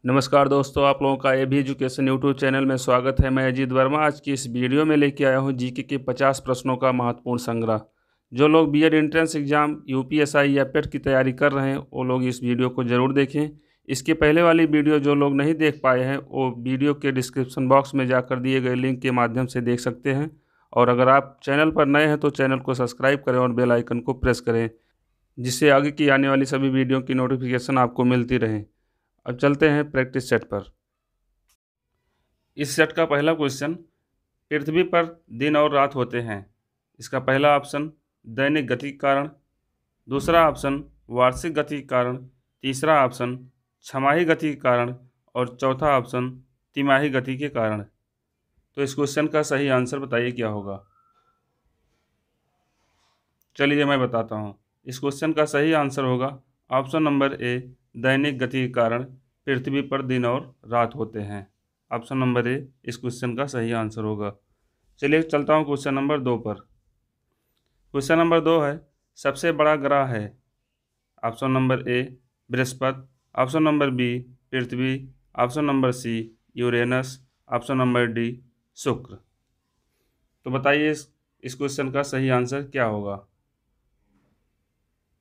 नमस्कार दोस्तों, आप लोगों का एबी एजुकेशन यूट्यूब चैनल में स्वागत है। मैं अजीत वर्मा आज की इस वीडियो में लेके आया हूं जीके के 50 प्रश्नों का महत्वपूर्ण संग्रह। जो लोग बीएड एंट्रेंस एग्जाम यूपीएसआई या पेट की तैयारी कर रहे हैं वो लोग इस वीडियो को ज़रूर देखें। इसके पहले वाली वीडियो जो लोग नहीं देख पाए हैं वो वीडियो के डिस्क्रिप्शन बॉक्स में जाकर दिए गए लिंक के माध्यम से देख सकते हैं। और अगर आप चैनल पर नए हैं तो चैनल को सब्सक्राइब करें और बेल आइकन को प्रेस करें, जिससे आगे की आने वाली सभी वीडियो की नोटिफिकेशन आपको मिलती रहे। अब चलते हैं प्रैक्टिस सेट पर। इस सेट का पहला क्वेश्चन, पृथ्वी पर दिन और रात होते हैं। इसका पहला ऑप्शन दैनिक गति के कारण, दूसरा ऑप्शन वार्षिक गति के कारण, तीसरा ऑप्शन छमाही गति के कारण और चौथा ऑप्शन तिमाही गति के कारण। तो इस क्वेश्चन का सही आंसर बताइए क्या होगा। चलिए मैं बताता हूँ। इस क्वेश्चन का सही आंसर होगा ऑप्शन नंबर ए, दैनिक गति के कारण पृथ्वी पर दिन और रात होते हैं। ऑप्शन नंबर ए इस क्वेश्चन का सही आंसर होगा। चलिए चलता हूँ क्वेश्चन नंबर 2 पर। क्वेश्चन नंबर 2 है, सबसे बड़ा ग्रह है। ऑप्शन नंबर ए बृहस्पति, ऑप्शन नंबर बी पृथ्वी, option number C Uranus, option number D शुक्र। तो बताइए इस क्वेश्चन का सही आंसर क्या होगा।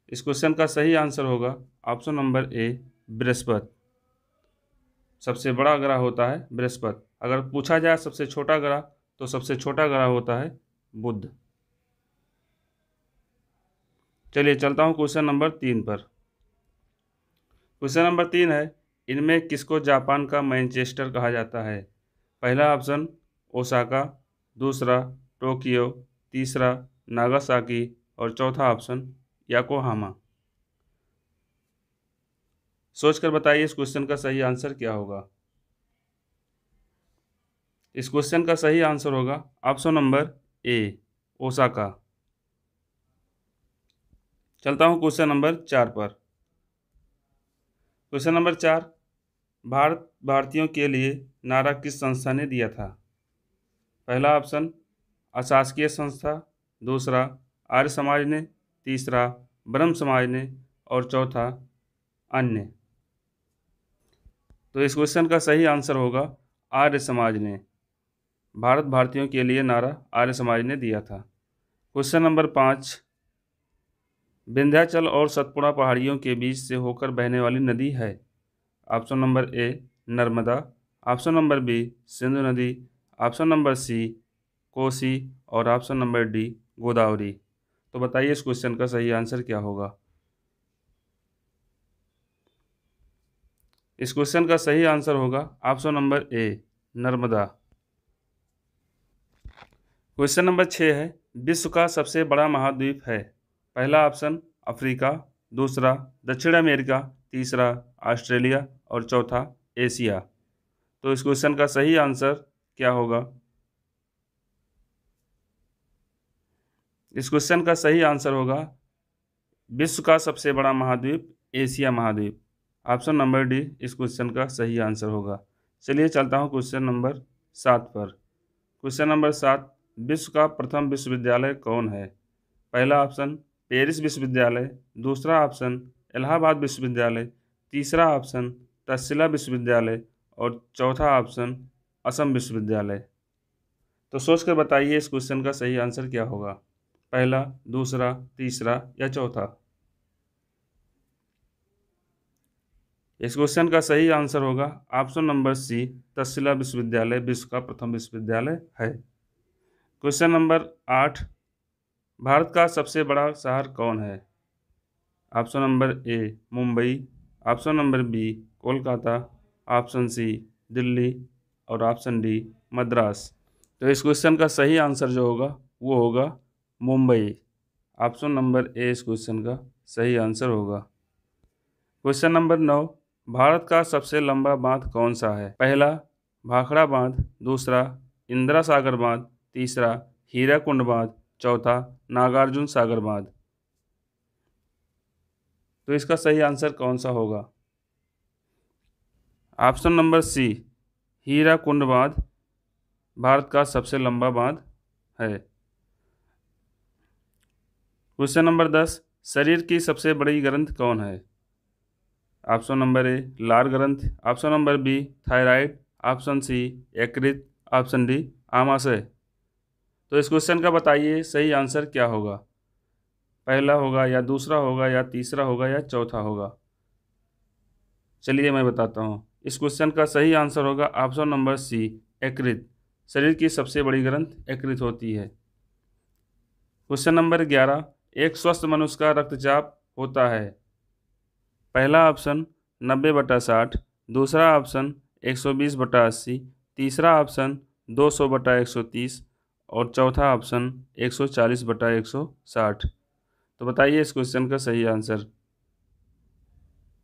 इस क्वेश्चन का सही आंसर होगा ऑप्शन नंबर ए बृहस्पति। सबसे बड़ा ग्रह होता है बृहस्पति। अगर पूछा जाए सबसे छोटा ग्रह तो सबसे छोटा ग्रह होता है बुध। चलिए चलता हूँ क्वेश्चन नंबर 3 पर। क्वेश्चन नंबर 3 है, इनमें किसको जापान का मैनचेस्टर कहा जाता है। पहला ऑप्शन ओसाका, दूसरा टोक्यो, तीसरा नागासाकी और चौथा ऑप्शन याकोहामा। सोचकर बताइए इस क्वेश्चन का सही आंसर क्या होगा। इस क्वेश्चन का सही आंसर होगा ऑप्शन नंबर ए ओसाका। चलता हूँ क्वेश्चन नंबर 4 पर। क्वेश्चन नंबर 4, भारतीयों के लिए नारा किस संस्था ने दिया था। पहला ऑप्शन अशासकीय संस्था, दूसरा आर्य समाज ने, तीसरा ब्रह्म समाज ने और चौथा अन्य। तो इस क्वेश्चन का सही आंसर होगा आर्य समाज ने। भारतीयों के लिए नारा आर्य समाज ने दिया था। क्वेश्चन नंबर 5, विंध्याचल और सतपुड़ा पहाड़ियों के बीच से होकर बहने वाली नदी है। Option number A Narmada, option number B Sindhu नदी, ऑप्शन नंबर सी कोसी और ऑप्शन नंबर डी गोदावरी। तो बताइए इस क्वेश्चन का सही आंसर क्या होगा। इस क्वेश्चन का सही आंसर होगा option number A Narmada. Question number 6 है, विश्व का सबसे बड़ा महाद्वीप है। पहला ऑप्शन अफ्रीका, दूसरा दक्षिण अमेरिका, तीसरा ऑस्ट्रेलिया और चौथा एशिया। तो इस क्वेश्चन का सही आंसर क्या होगा। इस क्वेश्चन का सही आंसर होगा विश्व का सबसे बड़ा महाद्वीप एशिया महाद्वीप। ऑप्शन नंबर डी इस क्वेश्चन का सही आंसर होगा। चलिए चलता हूँ क्वेश्चन नंबर 7 पर। क्वेश्चन नंबर 7, विश्व का प्रथम विश्वविद्यालय कौन है। पहला ऑप्शन पेरिस विश्वविद्यालय, दूसरा ऑप्शन इलाहाबाद विश्वविद्यालय, तीसरा ऑप्शन तक्षशिला विश्वविद्यालय और चौथा ऑप्शन असम विश्वविद्यालय। तो सोचकर बताइए इस क्वेश्चन का सही आंसर क्या होगा। पहला, दूसरा, तीसरा या चौथा। इस क्वेश्चन का सही आंसर होगा ऑप्शन नंबर सी तक्षशिला विश्वविद्यालय विश्व का प्रथम विश्वविद्यालय है। क्वेश्चन नंबर 8, भारत का सबसे बड़ा शहर कौन है। Option number A Mumbai, option number B Kolkata, option C Delhi और ऑप्शन डी मद्रास। तो इस क्वेश्चन का सही आंसर जो होगा वो होगा मुंबई। ऑप्शन नंबर ए इस क्वेश्चन का सही आंसर होगा। क्वेश्चन नंबर 9, भारत का सबसे लंबा बांध कौन सा है। पहला भाखड़ा बांध, दूसरा इंदिरा सागर बांध, तीसरा हीराकुंड बांध, चौथा नागार्जुन सागर बांध। तो इसका सही आंसर कौन सा होगा। ऑप्शन नंबर सी हीराकुंड बांध भारत का सबसे लंबा बांध है। क्वेश्चन नंबर 10, शरीर की सबसे बड़ी ग्रंथि कौन है। ऑप्शन नंबर ए लार ग्रंथ, option number B thyroid, option C यकृत, ऑप्शन डी आमाशय। तो इस क्वेश्चन का बताइए सही आंसर क्या होगा, पहला होगा या दूसरा होगा या तीसरा होगा या चौथा होगा। चलिए मैं बताता हूँ, इस क्वेश्चन का सही आंसर होगा ऑप्शन नंबर सी यकृत। शरीर की सबसे बड़ी ग्रंथ यकृत होती है। क्वेश्चन नंबर 11, एक स्वस्थ मनुष्य का रक्तचाप होता है। पहला ऑप्शन 90/60, दूसरा ऑप्शन 120/80, तीसरा ऑप्शन 200/130 और चौथा ऑप्शन 140/160। तो बताइए इस क्वेश्चन का सही आंसर।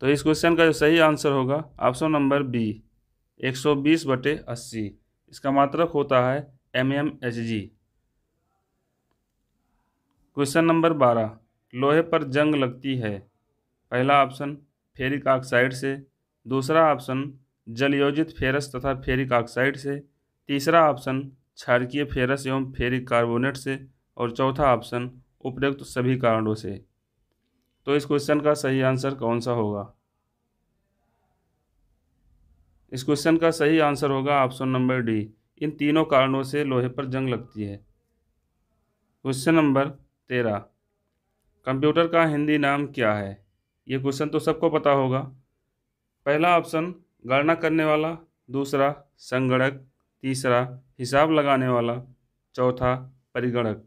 तो इस क्वेश्चन का जो सही आंसर होगा ऑप्शन नंबर बी 120/80। इसका मात्रक होता है mmHg। क्वेश्चन नंबर 12, लोहे पर जंग लगती है। पहला ऑप्शन फेरिक ऑक्साइड से, दूसरा ऑप्शन जलयोजित फेरस तथा फेरिक ऑक्साइड से, तीसरा ऑप्शन क्षारकीय फेरस एवं फेरिक कार्बोनेट से और चौथा ऑप्शन उपरोक्त सभी कारणों से। तो इस क्वेश्चन का सही आंसर कौन सा होगा। इस क्वेश्चन का सही आंसर होगा ऑप्शन नंबर डी, इन तीनों कारणों से लोहे पर जंग लगती है। क्वेश्चन नंबर 13, कंप्यूटर का हिंदी नाम क्या है। ये क्वेश्चन तो सबको पता होगा। पहला ऑप्शन गणना करने वाला, दूसरा संगणक, तीसरा हिसाब लगाने वाला, चौथा परिगणक।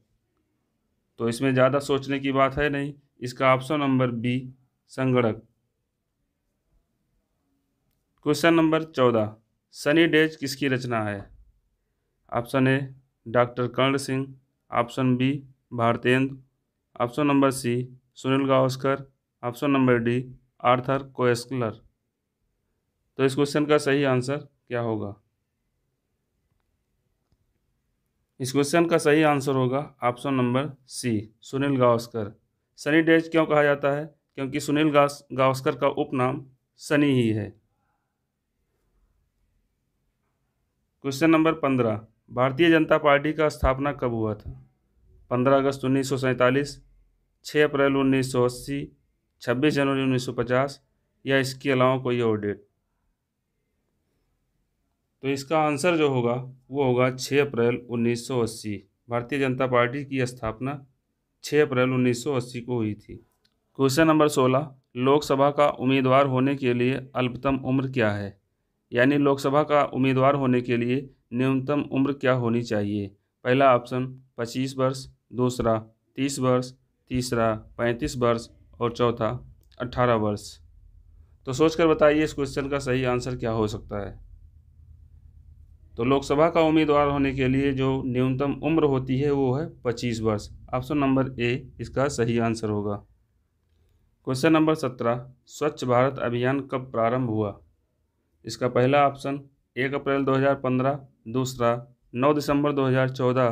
तो इसमें ज़्यादा सोचने की बात है नहीं, इसका ऑप्शन नंबर बी संगणक। क्वेश्चन नंबर 14, सनी डेज किसकी रचना है। Option A doctor Karan Singh, option B Bharatendu, option number C Sunil Gavaskar, option number D Arthur Koestler. तो इस क्वेश्चन का सही आंसर क्या होगा। इस क्वेश्चन का सही आंसर होगा option number C Sunil Gavaskar. Sunny days क्यों कहा जाता है, क्योंकि सुनील गावस्कर का उपनाम सनी ही है। Question number 15, Bharatiya Janata party का स्थापना कब हुआ था। 15 अगस्त 1947, 6 अप्रैल 1980, 26 जनवरी 1950 या इसके अलावा कोई और डेट। तो इसका आंसर जो होगा वो होगा 6 अप्रैल 1980। भारतीय जनता पार्टी की स्थापना 6 अप्रैल 1980 को हुई थी। क्वेश्चन नंबर 16, लोकसभा का उम्मीदवार होने के लिए अल्पतम उम्र क्या है। यानी लोकसभा का उम्मीदवार होने के लिए न्यूनतम उम्र क्या होनी चाहिए। पहला ऑप्शन 25 वर्ष, दूसरा 30 वर्ष, तीसरा 35 वर्ष और चौथा 18 वर्ष। तो सोचकर बताइए इस क्वेश्चन का सही आंसर क्या हो सकता है। तो लोकसभा का उम्मीदवार होने के लिए जो न्यूनतम उम्र होती है वो है 25 वर्ष। ऑप्शन नंबर ए इसका सही आंसर होगा। क्वेश्चन नंबर 17, स्वच्छ भारत अभियान कब प्रारंभ हुआ। इसका पहला ऑप्शन 1 अप्रैल 2015, दूसरा 9 दिसंबर 2014,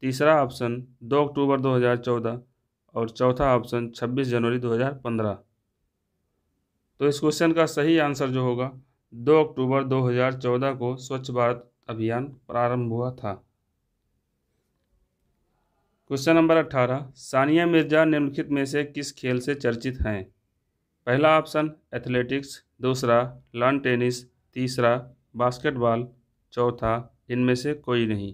तीसरा ऑप्शन 2 अक्टूबर 2014 और चौथा ऑप्शन 26 जनवरी 2015। तो इस क्वेश्चन का सही आंसर जो होगा 2 अक्टूबर 2014 को स्वच्छ भारत अभियान प्रारंभ हुआ था। क्वेश्चन नंबर 18, सानिया मिर्जा निम्नलिखित में से किस खेल से चर्चित हैं। पहला ऑप्शन एथलेटिक्स, दूसरा लॉन टेनिस, तीसरा बास्केटबॉल, चौथा इनमें से कोई नहीं।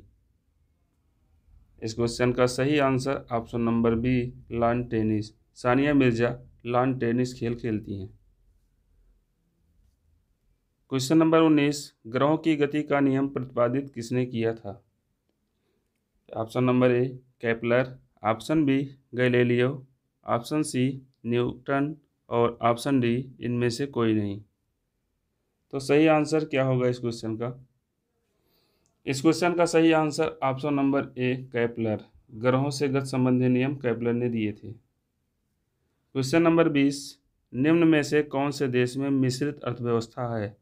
इस क्वेश्चन का सही answer option number B lawn tennis. Sania Mirza lawn tennis खेल खेलती हैं। क्वेश्चन नंबर 19, ग्रहों की गति का नियम प्रतिपादित किसने किया था। Option number A Kepler, option B Galileo, option C Newton और ऑप्शन डी इनमें से कोई नहीं। तो सही आंसर क्या होगा इस क्वेश्चन का। इस क्वेश्चन का सही answer option number A Kepler. ग्रहों से गति संबंधी नियम केपलर ने दिए थे। क्वेश्चन नंबर 20, निम्न में से कौन से देश में मिश्रित अर्थव्यवस्था है।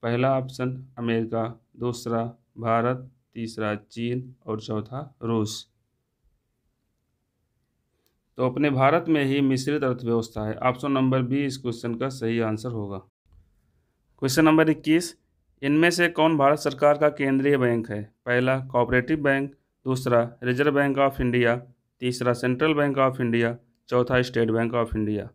पहला ऑप्शन अमेरिका, दूसरा भारत, तीसरा चीन और चौथा रूस। तो अपने भारत में ही मिश्रित अर्थव्यवस्था है। ऑप्शन नंबर बी इस क्वेश्चन का सही आंसर होगा। क्वेश्चन नंबर 21, इनमें से कौन भारत सरकार का केंद्रीय बैंक है। पहला कोऑपरेटिव बैंक, दूसरा रिजर्व बैंक ऑफ इंडिया, तीसरा सेंट्रल बैंक ऑफ इंडिया, चौथा स्टेट बैंक ऑफ इंडिया।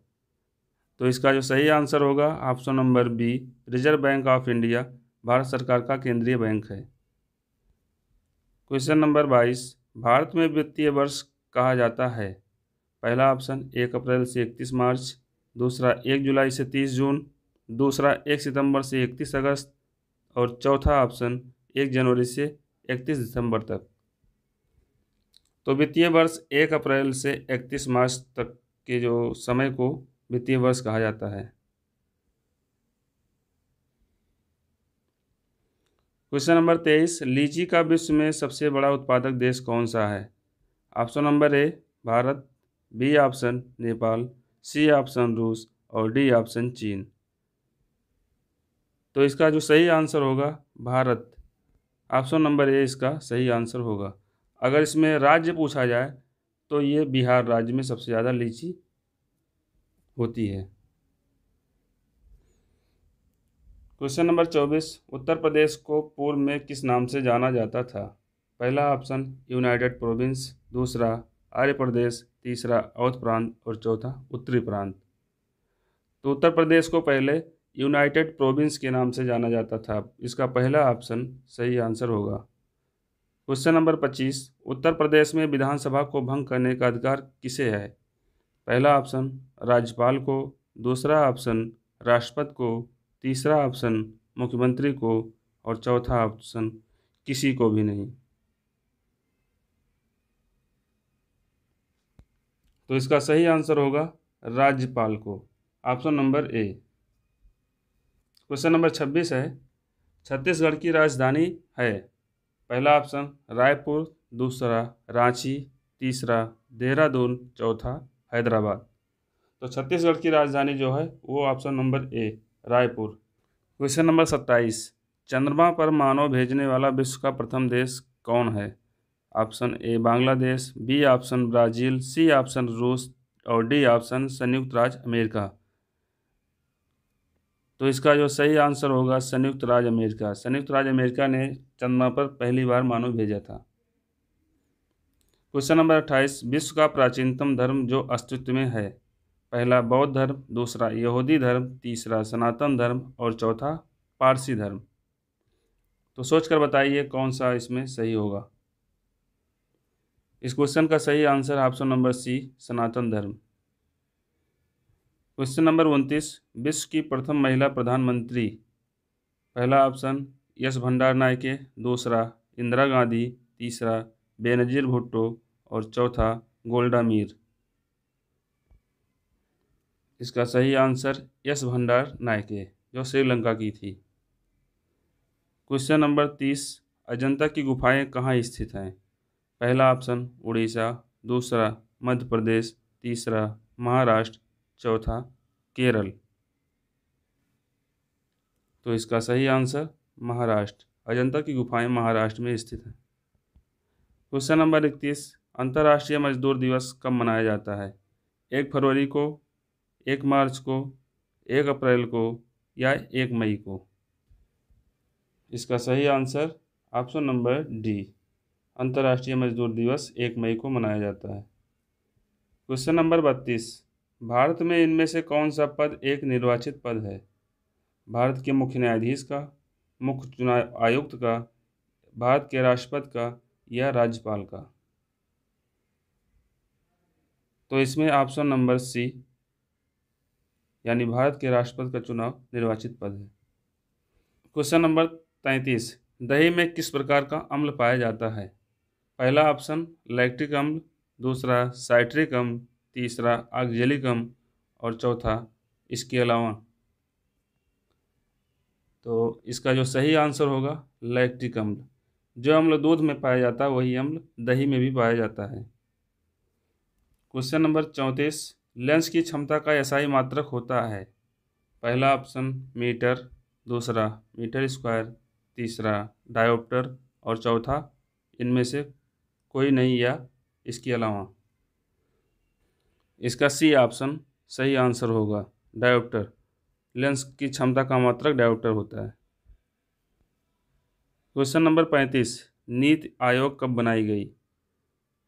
तो इसका जो सही आंसर होगा option number B, Reserve Bank of India Bharat सरकार का केंद्रीय बैंक है। क्वेश्चन नंबर 22, भारत में वित्तीय वर्ष कहा जाता है? पहला ऑप्शन 1 अप्रैल से 31 मार्च, दूसरा 1 जुलाई से 30 जून, दूसरा 1 सितंबर से 31 अगस्त और चौथा ऑप्शन 1 जनवरी से 31 दिसंबर तक। तो वित्तीय वर्ष 1 अप्रैल से 31 मार्च तक के जो समय को वित्तीय वर्ष कहा जाता है। क्वेश्चन नंबर 23, लीची का विश्व में सबसे बड़ा उत्पादक देश कौन सा है? Option number A Bharat, B option Nepal, C option रूस और डी ऑप्शन चीन। तो इसका जो सही आंसर होगा भारत, ऑप्शन नंबर ए इसका सही आंसर होगा। अगर इसमें राज्य पूछा जाए तो ये बिहार राज्य में सबसे ज़्यादा लीची होती है। क्वेश्चन नंबर 24, उत्तर प्रदेश को पूर्व में किस नाम से जाना जाता था? पहला ऑप्शन यूनाइटेड प्रोविंस, दूसरा आर्य प्रदेश, तीसरा अवध प्रांत और चौथा उत्तरी प्रांत। तो उत्तर प्रदेश को पहले यूनाइटेड प्रोविंस के नाम से जाना जाता था। इसका पहला ऑप्शन सही आंसर होगा। क्वेश्चन नंबर 25, उत्तर प्रदेश में विधानसभा को भंग करने का अधिकार किसे है? पहला ऑप्शन राज्यपाल को, दूसरा ऑप्शन राष्ट्रपति को, तीसरा ऑप्शन मुख्यमंत्री को और चौथा ऑप्शन किसी को भी नहीं। तो इसका सही आंसर होगा राज्यपाल को, ऑप्शन नंबर ए। क्वेश्चन नंबर 26 है, छत्तीसगढ़ की राजधानी है? पहला ऑप्शन रायपुर, दूसरा रांची, तीसरा देहरादून, चौथा हैदराबाद। तो छत्तीसगढ़ की राजधानी जो है वो ऑप्शन नंबर ए रायपुर। क्वेश्चन नंबर 27, चंद्रमा पर मानव भेजने वाला विश्व का प्रथम देश कौन है? Option A Bangladesh, B option Brazil, C option रूस और डी ऑप्शन संयुक्त राज्य अमेरिका। तो इसका जो सही आंसर होगा संयुक्त राज्य अमेरिका। संयुक्त राज्य अमेरिका ने चंद्रमा पर पहली बार मानव भेजा था। क्वेश्चन नंबर 28, विश्व का प्राचीनतम धर्म जो अस्तित्व में है? पहला बौद्ध धर्म, दूसरा यहूदी धर्म, तीसरा सनातन धर्म और चौथा पारसी धर्म। तो सोचकर बताइए कौन सा इसमें सही होगा। इस क्वेश्चन का सही आंसर ऑप्शन नंबर सी सनातन धर्म। क्वेश्चन नंबर 29, विश्व की प्रथम महिला प्रधानमंत्री? पहला ऑप्शन एस भंडार नायके, दूसरा इंदिरा गांधी, तीसरा बेनजीर भुट्टो और चौथा गोल्डा मीर। इसका सही आंसर एस भंडार नायके जो श्रीलंका की थी। क्वेश्चन नंबर 30, अजंता की गुफाएं कहाँ स्थित हैं? पहला ऑप्शन उड़ीसा, दूसरा मध्य प्रदेश, तीसरा महाराष्ट्र, चौथा केरल। तो इसका सही आंसर महाराष्ट्र, अजंता की गुफाएं महाराष्ट्र में स्थित हैं। क्वेश्चन नंबर 31, अंतर्राष्ट्रीय मजदूर दिवस कब मनाया जाता है? 1 फरवरी को, 1 मार्च को, 1 अप्रैल को या 1 मई को? इसका सही आंसर ऑप्शन नंबर डी, अंतर्राष्ट्रीय मजदूर दिवस 1 मई को मनाया जाता है। क्वेश्चन नंबर 32, भारत में इनमें से कौन सा पद एक निर्वाचित पद है? भारत के मुख्य न्यायाधीश का, मुख्य चुनाव आयुक्त का, भारत के राष्ट्रपति का या राज्यपाल का? तो इसमें ऑप्शन नंबर सी यानी भारत के राष्ट्रपति का चुनाव निर्वाचित पद है। क्वेश्चन नंबर 33, दही में किस प्रकार का अम्ल पाया जाता है? पहला ऑप्शन लैक्टिक अम्ल, दूसरा साइट्रिक अम्ल, तीसरा ऑक्जेलिक अम्ल और चौथा इसके अलावा। तो इसका जो सही आंसर होगा लैक्टिक अम्ल। जो अम्ल दूध में पाया जाता है वही अम्ल दही में भी पाया जाता है। क्वेश्चन नंबर 34, लेंस की क्षमता का एसआई मात्रक होता है? पहला ऑप्शन मीटर, दूसरा मीटर स्क्वायर, तीसरा डायोप्टर और चौथा इनमें से कोई नहीं या इसके अलावा। इसका सी ऑप्शन सही आंसर होगा डायोप्टर। लेंस की क्षमता का मात्रक डायोप्टर होता है। क्वेश्चन नंबर 35, नीति आयोग कब बनाई गई?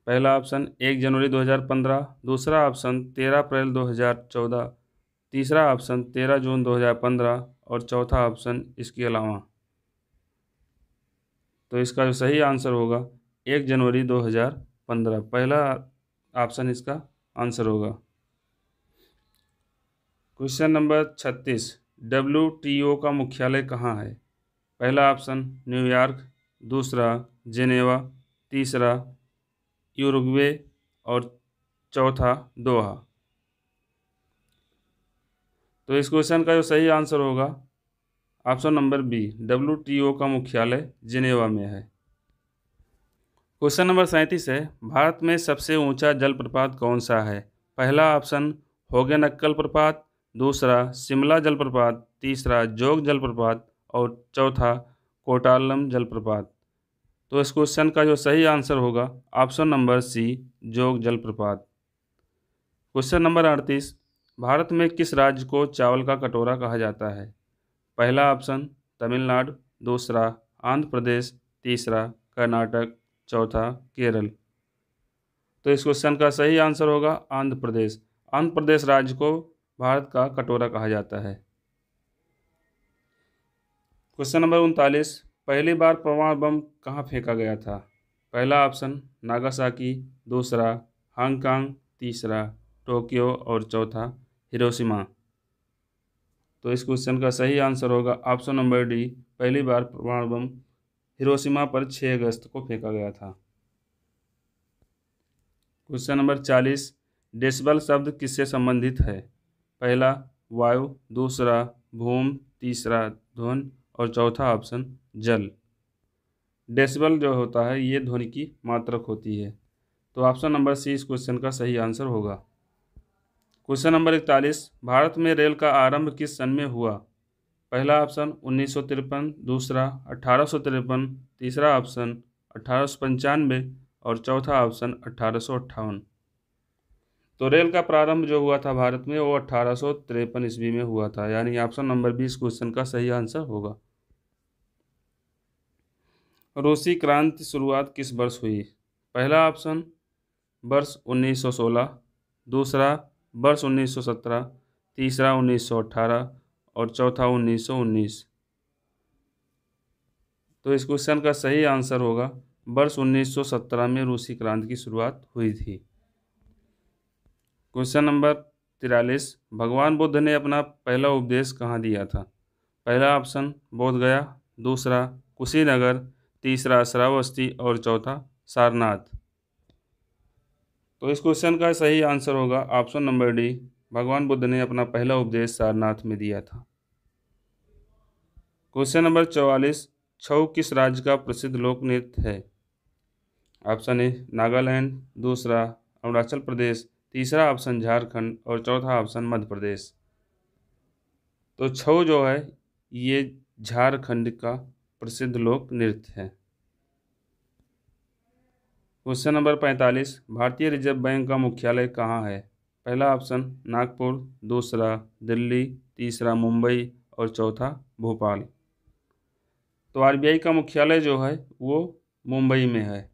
पहला ऑप्शन 1 जनवरी 2015, दूसरा ऑप्शन 13 अप्रैल 2014, तीसरा ऑप्शन 13 जून 2015 और चौथा ऑप्शन इसके अलावा। तो इसका जो सही आंसर होगा 1 जनवरी 2015, पहला ऑप्शन इसका आंसर होगा। क्वेश्चन नंबर 36, WTO का मुख्यालय कहाँ है? पहला ऑप्शन न्यूयॉर्क, दूसरा जेनेवा, तीसरा यूरुग्वे और चौथा दोहा। तो इस क्वेश्चन का जो सही आंसर होगा ऑप्शन नंबर बी, WTO का मुख्यालय जिनेवा में है। क्वेश्चन नंबर 37 है, भारत में सबसे ऊंचा जलप्रपात कौन सा है? पहला ऑप्शन होगेनक्कल प्रपात, दूसरा शिमला जलप्रपात, तीसरा जोग जलप्रपात और चौथा कोटाल्लम जलप्रपात। तो इस क्वेश्चन का जो सही आंसर होगा ऑप्शन नंबर सी, जोग जलप्रपात। क्वेश्चन नंबर 38, भारत में किस राज्य को चावल का कटोरा कहा जाता है? पहला ऑप्शन तमिलनाडु, दूसरा आंध्र प्रदेश, तीसरा कर्नाटक, चौथा केरल। तो इस क्वेश्चन का सही आंसर होगा आंध्र प्रदेश। आंध्र प्रदेश राज्य को भारत का कटोरा कहा जाता है। क्वेश्चन नंबर 39, पहली बार परमाणु बम कहाँ फेंका गया था? पहला ऑप्शन नागासाकी, दूसरा हांगकांग, तीसरा टोक्यो और चौथा हिरोशिमा। तो इस क्वेश्चन का सही आंसर होगा ऑप्शन नंबर डी, पहली बार परमाणु बम हिरोशिमा पर 6 अगस्त को फेंका गया था। क्वेश्चन नंबर 40, डेसिबल शब्द किससे संबंधित है? पहला वायु, दूसरा भूमि, तीसरा ध्वनि और चौथा ऑप्शन जल। डेसिबल जो होता है ये ध्वनि की मात्रक होती है। तो ऑप्शन नंबर सी इस क्वेश्चन का सही आंसर होगा। क्वेश्चन नंबर 41, भारत में रेल का आरंभ किस सन में हुआ? पहला ऑप्शन 1953, दूसरा 1853, तीसरा ऑप्शन 1895 और चौथा ऑप्शन 1858। तो रेल का प्रारंभ जो हुआ था भारत में वो 1853 ईस्वी में हुआ था, यानी ऑप्शन नंबर 20 क्वेश्चन का सही आंसर होगा। रूसी क्रांति शुरुआत किस वर्ष हुई? पहला ऑप्शन वर्ष 1916, दूसरा वर्ष 1917, तीसरा 1918 और चौथा 1919। तो इस क्वेश्चन का सही आंसर होगा वर्ष 1917 में रूसी क्रांति की शुरुआत हुई थी। क्वेश्चन नंबर 43, भगवान बुद्ध ने अपना पहला उपदेश कहाँ दिया था? पहला ऑप्शन बोधगया, दूसरा कुशीनगर, तीसरा श्रावस्ती और चौथा सारनाथ। तो इस क्वेश्चन का सही आंसर होगा ऑप्शन नंबर डी, भगवान बुद्ध ने अपना पहला उपदेश सारनाथ में दिया था। क्वेश्चन नंबर 44, छऊ किस राज्य का प्रसिद्ध लोक नृत्य है? ऑप्शन ए नागालैंड, दूसरा अरुणाचल प्रदेश, तीसरा ऑप्शन झारखंड और चौथा ऑप्शन मध्य प्रदेश। तो छऊ जो है ये झारखंड का प्रसिद्ध लोक नृत्य है। क्वेश्चन नंबर 45, भारतीय रिजर्व बैंक का मुख्यालय कहाँ है? पहला ऑप्शन नागपुर, दूसरा दिल्ली, तीसरा मुंबई और चौथा भोपाल। तो RBI का मुख्यालय जो है वो मुंबई में है।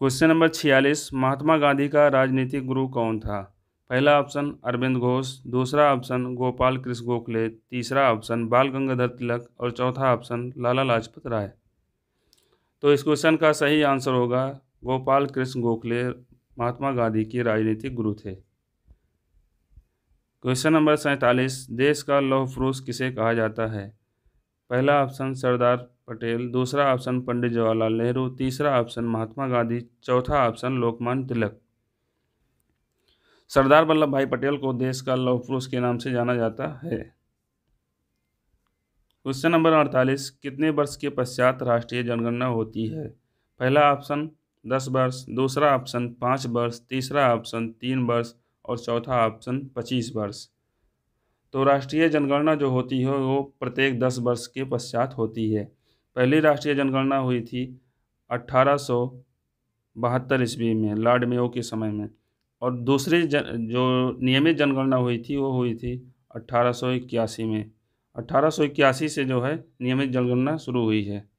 क्वेश्चन नंबर 46, महात्मा गांधी का राजनीतिक गुरु कौन था? पहला ऑप्शन अरविंद घोष, दूसरा ऑप्शन गोपाल कृष्ण गोखले, तीसरा ऑप्शन बाल गंगाधर तिलक और चौथा ऑप्शन लाला लाजपत राय। तो इस क्वेश्चन का सही आंसर होगा गोपाल कृष्ण गोखले महात्मा गांधी के राजनीतिक गुरु थे। क्वेश्चन नंबर 47, देश का लौह पुरुष किसे कहा जाता है? पहला ऑप्शन सरदार पटेल, दूसरा ऑप्शन पंडित जवाहरलाल नेहरू, तीसरा ऑप्शन महात्मा गांधी, चौथा ऑप्शन लोकमान्य तिलक। सरदार वल्लभ भाई पटेल को देश का लौह पुरुष के नाम से जाना जाता है। क्वेश्चन नंबर 48, कितने वर्ष के पश्चात राष्ट्रीय जनगणना होती है? पहला ऑप्शन 10 वर्ष, दूसरा ऑप्शन 5 वर्ष, तीसरा ऑप्शन 3 वर्ष और चौथा ऑप्शन 25 वर्ष। तो राष्ट्रीय जनगणना जो होती है वो प्रत्येक 10 वर्ष के पश्चात होती है। पहली राष्ट्रीय जनगणना हुई थी 1872 ईस्वी में लॉर्ड मेयो के समय में, और दूसरी जो नियमित जनगणना हुई थी वो हुई थी 1881 में। 1881 से जो है नियमित जनगणना शुरू हुई है।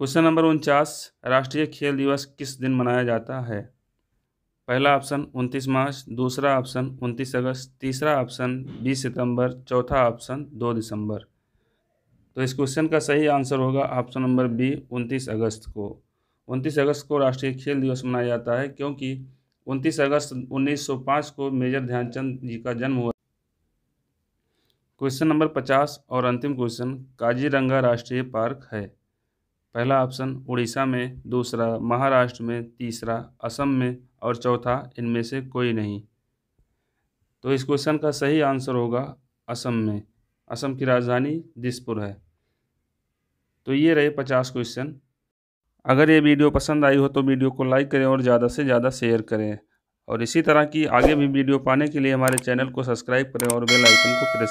क्वेश्चन नंबर 49, राष्ट्रीय खेल दिवस किस दिन मनाया जाता है? पहला ऑप्शन 29 मार्च, दूसरा ऑप्शन 29 अगस्त, तीसरा ऑप्शन 20 सितंबर, चौथा ऑप्शन 2 दिसंबर। तो इस क्वेश्चन का सही आंसर होगा ऑप्शन नंबर बी, 29 अगस्त को। 29 अगस्त को राष्ट्रीय खेल दिवस मनाया जाता है क्योंकि 29 अगस्त 1905 को मेजर ध्यानचंद जी का जन्म हुआ। क्वेश्चन नंबर 50 और अंतिम क्वेश्चन, काजीरंगा राष्ट्रीय पार्क है। पहला ऑप्शन उड़ीसा में, दूसरा महाराष्ट्र में, तीसरा असम में और चौथा इनमें से कोई नहीं। तो इस क्वेश्चन का सही आंसर होगा असम में। असम की राजधानी दिसपुर है। तो ये रहे 50 क्वेश्चन। अगर ये वीडियो पसंद आई हो तो वीडियो को लाइक करें और ज़्यादा से ज़्यादा शेयर करें, और इसी तरह की आगे भी वीडियो पाने के लिए हमारे चैनल को सब्सक्राइब करें और बेल आइकन को प्रेस